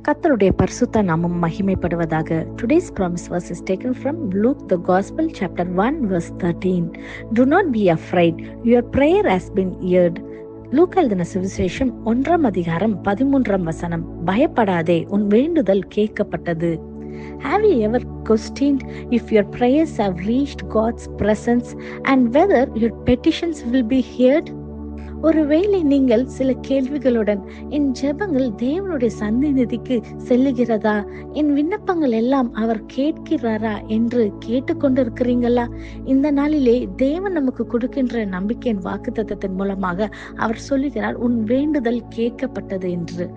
கர்த்தருடைய பரிசுத்த நாமம் மகிமைப்படுவதாக. Today's promise verse is taken from Luke the Gospel chapter 1 verse 13. Do not be afraid, your prayer has been heard. லூக்கா எழுதின சுவிசேஷம் 1:13 பயப்படாதே, உன் வேண்டுதல் கேட்கப்பட்டது. Have you ever questioned if your prayers have reached God's presence and whether your petitions will be heard? ஒருவேளை நீங்கள் சில கேள்விகளுடன் என் ஜெபங்கள் தேவனுடைய சந்நிதிக்கு செல்லுகிறதா, என் விண்ணப்பங்கள் எல்லாம் அவர் கேட்கிறாரா என்று கேட்டுக்கொண்டிருக்கிறீங்களா? இந்த நாளிலே தேவன் நமக்கு கொடுக்கின்ற நம்பிக்கையின் வாக்குத்தத்தத்தின் மூலமாக அவர் சொல்லுகிறார், உன் வேண்டுதல் கேட்கப்பட்டது என்று.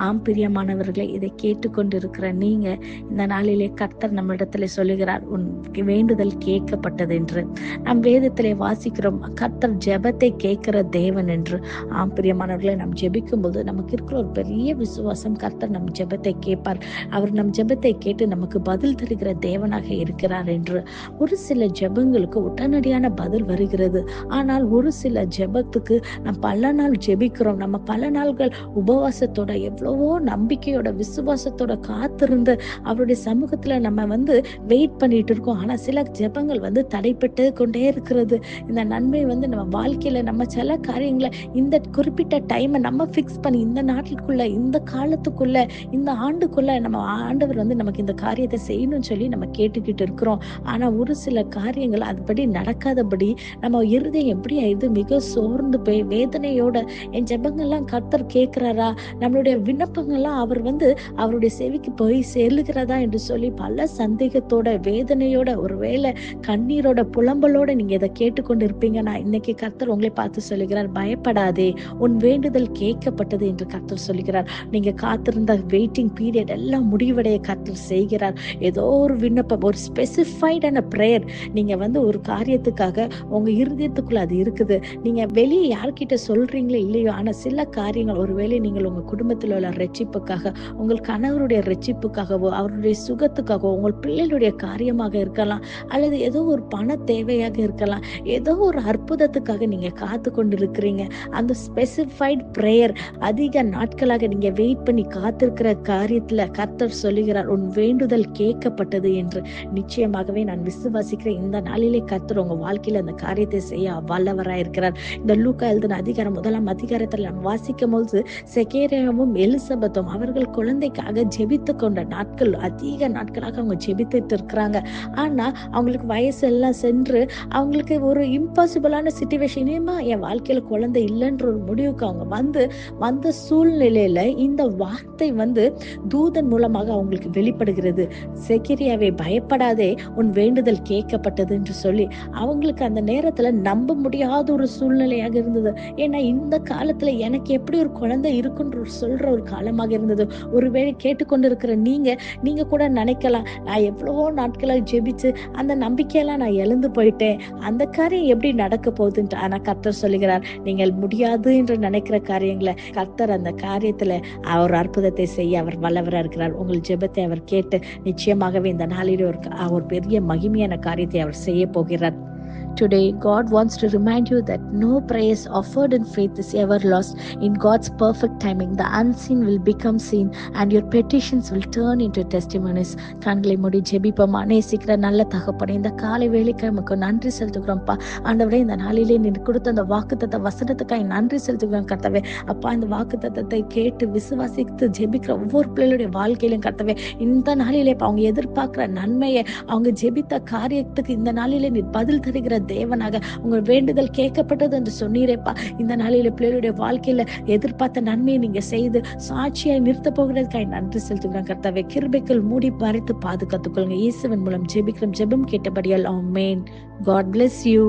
ஆம் பிரியமானவர்களை, இதை கேட்டுக்கொண்டிருக்கிற நீங்க இந்த நாளிலே கர்த்தர் நம்மிடத்திலே சொல்லுகிறார், உன் வேண்டுதல் கேட்கப்பட்டது என்று. நாம் வேதத்திலே வாசிக்கிறோம், கர்த்தர் ஜெபத்தை கேட்கிற தேவன் என்று. ஆம் பிரியமானவர்களை, நாம் ஜெபிக்கும் போது நமக்கு இருக்கிற ஒரு பெரிய விசுவாசம், கர்த்தர் நம் ஜெபத்தை கேட்பார், அவர் நம் ஜெபத்தை கேட்டு நமக்கு பதில் தருகிற தேவனாக இருக்கிறார் என்று. ஒரு சில ஜெபங்களுக்கு உடனடியான பதில் வருகிறது. ஆனால் ஒரு சில ஜெபத்துக்கு நம்ம பல நாள் ஜெபிக்கிறோம், நம்ம பல நாள்கள் உபவாசத்தோட எவ்வளவோ நம்பிக்கையோட விசுவாசத்தோட காத்திருந்து அவருடைய சமூகத்துல நம்ம வெயிட் பண்ணிட்டு இருக்கோம். ஆனா சில ஜெபங்கள் தடைப்பட்டு கொண்டே இருக்கிறது. இந்த நன்மை நம்ம வாழ்க்கையில நம்ம சில காரியங்களை இந்த குறிப்பிட்ட டைமை நம்ம ஃபிக்ஸ் பண்ணி இந்த நாட்டுக்குள்ள, இந்த காலத்துக்குள்ள, இந்த ஆண்டுக்குள்ள நம்ம ஆண்டவர் நமக்கு இந்த காரியத்தை செய்யணும்னு சொல்லி நம்ம கேட்டுக்கிட்டு இருக்கிறோம். ஆனா ஒரு சில காரியங்கள் அதுபடி நடக்காதபடி நம்ம இருதயம் எப்படி ஆயிடுது, மிக சோர்ந்து போய் வேதனையோட என் ஜெபங்கள்லாம் கர்த்தர் கேட்கிறாரா, நம்மளுடைய விண்ணப்பங்கள்லாம் அவர் அவருடைய செவிக்கு போய் செல்லுகிறதா என்று சொல்லி பல சந்தேகத்தோட வேதனையோட ஒருவேளை கண்ணீரோட புலம்பலோட நீங்க இதை கேட்டுக்கொண்டு இருப்பீங்கன்னா இன்னைக்கு கர்த்தர் உங்களை பார்த்து சொல்லுகிறார், பயப்படாதே, உன் வேண்டுதல் கேட்கப்பட்டது என்று கர்த்தர் சொல்லுகிறார். நீங்க காத்திருந்த வெயிட்டிங் பீரியட் எல்லாம் முடிவடைய கர்த்தர் செய்கிறார். ஏதோ ஒரு விண்ணப்பம், ஒரு ஸ்பெசிஃபைடான பிரேயர், நீங்க ஒரு காரியத்துக்காக உங்க இருதயத்துக்குள்ள அது இருக்குது. நீங்க வெளியே யார்கிட்ட சொல்றீங்களோ இல்லையோ, ஆனா சில காரியங்கள் ஒருவேளை நீங்கள் உங்க குடும்பத்தில் உள்ள ரட்சிப்புக்காக, உங்கள் கணவருடைய ரட்சிப்புக்காகவோ, அவருடைய சுகத்துக்காகவோ, உங்கள் பிள்ளைகளுடைய காரியமாக இருக்கலாம், அல்லது ஏதோ ஒரு பண தேவையாக இருக்கலாம், ஏதோ ஒரு அற்புதத்துக்காக நீங்க காத்து கொண்டு இருக்கிறீங்க. அந்த ஸ்பெசிஃபைட் பிரேயர் அதிக நாட்களாக நீங்க வெயிட் பண்ணி காத்திருக்கிற காரியத்துல கர்த்தர் சொல்லுகிறார், உன் வேண்டுதல் கேட்கப்பட்டது என்று. நிச்சயமாகவே நான் விசுவாசிக்கிறேன், இந்த நாளிலே கர்த்தர் உங்க வாழ்க்கையில அந்த காரியத்தை செய்ய வல்லவராயிருக்கிறார். இந்த லூக்கா எழுதின அதிகாரம் 1 நாம் வாசிக்கும் போது செகேரியாவும் எலிசபெத்தும் அவர்கள் குழந்தைக்காக ஜெபித்து கொண்ட நாட்கள், அதிக நாட்களாக அவங்க ஜெபித்துட்டு இருக்கிறாங்க. ஆனா அவங்களுக்கு வயசு எல்லாம் சென்று அவங்களுக்கு ஒரு இம்பாசிபிளான சிச்சுவேஷன், என் வாழ்க்கையில குழந்தை இல்லைன்ற ஒரு முடிவுக்கு அவங்க வந்த சூழ்நிலையில இந்த வார்த்தை தூதன் மூலமாக அவங்களுக்கு வெளிப்படுகிறது. செகரியாவே, பயப்படாதே, உன் வேண்டுதல் கேட்கப்பட்டது என்று சொல்லி அவங்களுக்கு அந்த நேரத்துல நம்ப முடியாத ஒரு சூழ்நிலையாக இருந்தது. ஏன்னா இந்த காலத்துல எனக்கு எப்படி ஒரு குழந்தை இருக்குன்ற சொல்ற ஒரு காலமாக இருந்தது. ஒருவேளை கேட்டுக்கொண்டிருக்கிற நீங்க கூட நினைக்கலாம், நான் எவ்வளவோ நாட்களாக ஜெபிச்சு அந்த நம்பிக்கையெல்லாம் நான் இழந்து போயிட்டேன், அந்த காரியம் எப்படி நடக்க போகுதுன்ட்டு. ஆனா கர்த்தர் சொல்லுகிறார், நீங்கள் முடியாது என்று நினைக்கிற காரியங்களை கர்த்தர் அந்த காரியத்துல அவர் அற்புதத்தை செய்ய அவர் வல்லவராக இருக்கிறார். உங்கள் ஜெபத்தை அவர் கேட்டு நிச்சயமாகவே இந்த நாளிலே ஒரு பெரிய மகிமையான காரியத்தை அவர் செய்ய போகிறார். Today, God wants to remind you that no prayers offered in faith is ever lost. In God's perfect timing, the unseen will become seen and your petitions will turn into testimonies. கண்களை மூடி ஜெபிப்போமா. நேசிக்கிற நல்ல தகப்பனே, இந்த காலை வேளைக்கு நமக்கு நன்றி செலுத்துகிறோம்ப்பா. ஆண்டவரே, இந்த நாளிலே நீ கொடுத்த அந்த வாக்குத்தத்த வசனத்துக்காக நன்றி செலுத்துகிறோம் கர்த்தாவே. அப்பா, இந்த வாக்குத்தத்தத்தை கேட்டு விசுவாசித்து ஜெபிக்கிற ஒவ்வொரு பிள்ளைகளுடைய வாழ்க்கையிலும் கர்த்தாவே, இந்த நாளிலே அவங்க எதிர்பார்க்கிற நன்மையை, அவங்க ஜெபித்த காரியத்துக்கு இந்த நாளிலே நீ பதில் தருகிற தேவனாக, உங்கள் வேண்டுதல் கேட்கப்பட்டது என்று சொன்னீரேப்பா. இந்த நாளில பிள்ளைகளுடைய வாழ்க்கையில எதிர்பார்த்த நன்மையை நீங்க செய்து சாட்சியாய் நிறுத்த போகிறதுக்காக நன்றி செலுத்துகிறோம் கர்த்தாவே. கிருபைக்குள் மூடி மறைத்து பாதுகாத்துக் கொள்ளுங்க. இயேசுவின் மூலம் ஜெபிக்கிறோம், ஜெபம் கேட்டபடியால் ஆமென். God bless you.